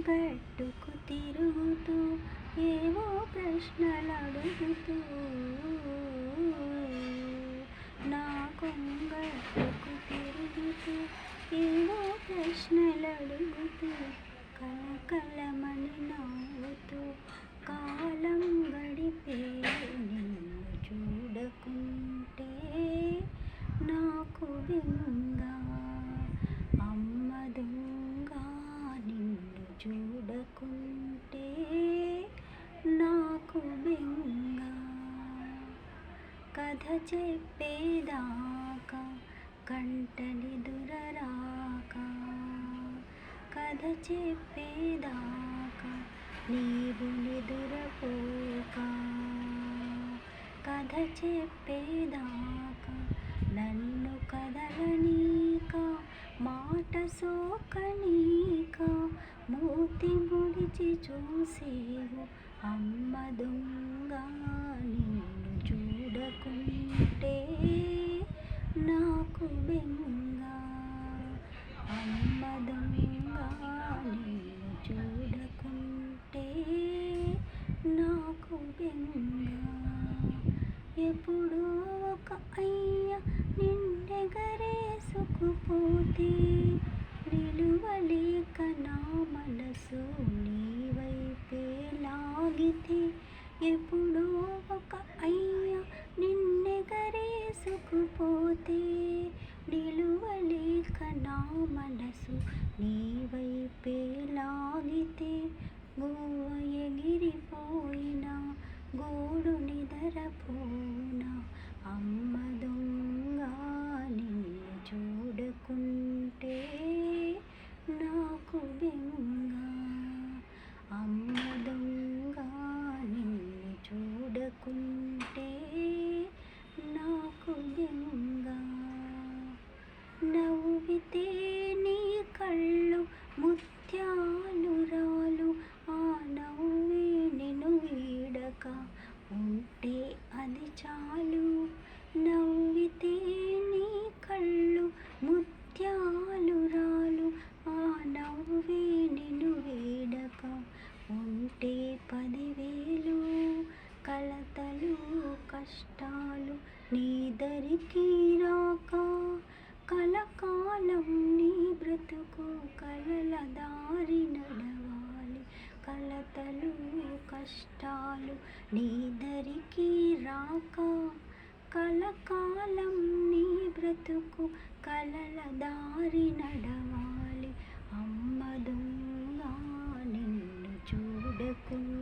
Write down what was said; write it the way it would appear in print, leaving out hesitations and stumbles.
కొంగట్టుకు తిరుగుతూ ఏవో ప్రశ్నలడుగుతూ నా కొంగట్టుకు తిరుగుతూ ఏవో ప్రశ్నలడుగుతూ కలకలమని నవ్వుతూ కాలం గడిపే నిన్ను చూడకుంటే నాకు బెంగ అమ్మ దొంగ నిన్ను చూడకుంటే నాకు బెంగ కథ చెప్పేదాకా కంటనిదురరాక కథ చెప్పేదాకా నీవు నిదురపోక కథ చెప్పేదాకా నన్ను కదలనీక మాట సోకనీక మూతి ముడిచి చూసేవు అమ్మ దొంగ నిన్ను చూడకుంటే నాకు బెంగ అమ్మ దొంగ నిన్ను చూడకుంటే నాకు బెంగ ఎప్పుడో ఒక అయ్య నిన్నెగరేసుకుపోతే నిలువలేక నా మనసు నీ వైపే లాగితే ఎప్పుడో ఒక అయ్య నిన్నెగరేసుకుపోతే నిలువలేక నా మనసు నీ వైపే లాగితే గోవ ఎగిరిపోయినా గోడు నిదరపోనా అమ్మ దొంగ నిన్ను చూడకుంటే నాకు బెంగ అమ్మ దొంగ నిన్ను చూడకుంటే నాకు బెంగ నవ్వితే నీ కళ్ళు ముత్యాలు రాలు ఆ నవ్వే నిన్ను వీడక ఉంటే అది చాలు నవ్వితే నీ కళ్ళు ముత్యాలు రాలు ఆ నవ్వే నిన్ను వీడక ఉంటే 10,000 కలతలు కష్టాలు నీ దరికి రాక కలకాలం నీ బ్రతుకు కలల దారి నడవాలి కలతలు కష్టాలు నీ దరికి రాక కలకాలం నీ బ్రతుకు కలల దారి నడవాలి అమ్మ దొంగ నిన్ను చూడకుండా